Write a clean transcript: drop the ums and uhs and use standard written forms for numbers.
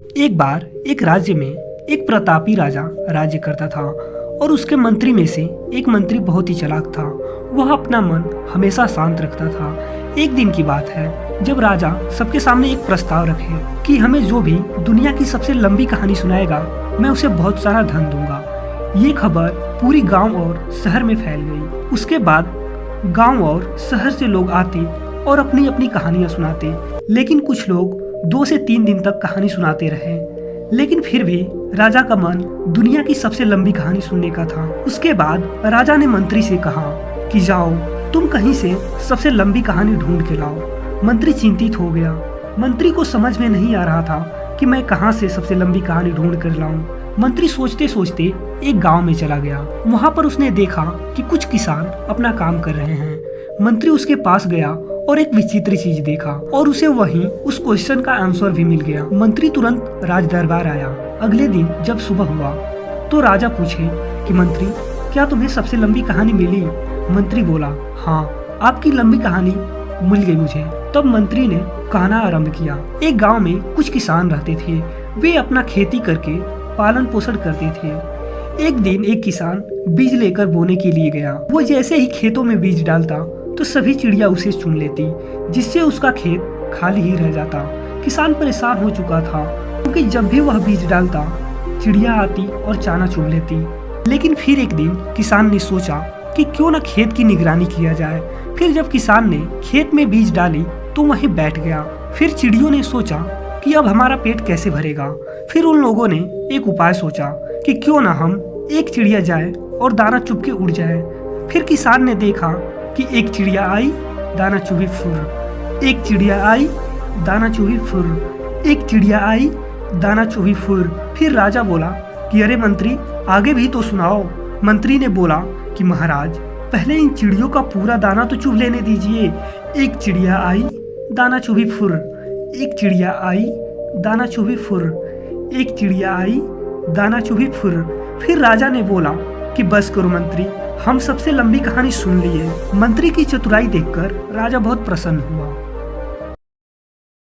एक बार एक राज्य में एक प्रतापी राजा राज्य करता था और उसके मंत्री में से एक मंत्री बहुत ही चालाक था। वह अपना मन हमेशा शांत रखता था। एक दिन की बात है जब राजा सबके सामने एक प्रस्ताव रखे कि हमें जो भी दुनिया की सबसे लंबी कहानी सुनाएगा मैं उसे बहुत सारा धन दूंगा। ये खबर पूरी गांव और शहर में फैल गई। उसके बाद गांव और शहर से लोग आते और अपनी अपनी कहानियां सुनाते, लेकिन कुछ लोग 2 से 3 दिन तक कहानी सुनाते रहे। लेकिन फिर भी राजा का मन दुनिया की सबसे लंबी कहानी सुनने का था। उसके बाद राजा ने मंत्री से कहा कि जाओ तुम कहीं से सबसे लंबी कहानी ढूंढ के लाओ। मंत्री चिंतित हो गया। मंत्री को समझ में नहीं आ रहा था कि मैं कहां से सबसे लंबी कहानी ढूंढ कर लाऊं। मंत्री सोचते सोचते एक गांव में चला गया। वहां पर उसने देखा कि कुछ किसान अपना काम कर रहे हैं। मंत्री उसके पास गया और एक विचित्र चीज देखा और उसे वहीं उस क्वेश्चन का आंसर भी मिल गया। मंत्री तुरंत राज दरबार आया। अगले दिन जब सुबह हुआ तो राजा पूछे कि मंत्री क्या तुम्हें सबसे लंबी कहानी मिली? मंत्री बोला हाँ, आपकी लंबी कहानी मिल गई मुझे। तब मंत्री ने कहना आरंभ किया। एक गांव में कुछ किसान रहते थे। वे अपना खेती करके पालन पोषण करते थे। एक दिन एक किसान बीज लेकर बोने के लिए गया। वो जैसे ही खेतों में बीज डालता तो सभी चिड़िया उसे चुन लेती, जिससे उसका खेत खाली ही रह जाता। किसान परेशान हो चुका था क्योंकि जब भी वह बीज डालता चिड़िया आती और चाना चुन लेती। लेकिन फिर एक दिन किसान ने सोचा कि क्यों न खेत की निगरानी किया जाए। फिर जब किसान ने खेत में बीज डाली तो वहीं बैठ गया। फिर चिड़ियों ने सोचा कि अब हमारा पेट कैसे भरेगा। फिर उन लोगों ने एक उपाय सोचा कि क्यों ना हम एक चिड़िया जाए और दाना चुग के उड़ जाए। फिर किसान ने देखा कि एक चिड़िया आई, दाना चुगी फुर। एक चिड़िया आई, दाना चुगी फुर। एक चिड़िया आई, दाना चुगी फुर। फिर राजा बोला कि अरे मंत्री आगे भी तो सुनाओ। मंत्री ने बोला कि महाराज पहले इन चिड़ियों का पूरा दाना तो चुग लेने दीजिए। एक चिड़िया आई, दाना चुगी फुर। एक चिड़िया आई, दाना चुगी फुर। एक चिड़िया आई, दाना चुगी फुर। फिर राजा ने बोला कि बस करो मंत्री, हम सबसे लंबी कहानी सुन लिए। मंत्री की चतुराई देखकर राजा बहुत प्रसन्न हुआ।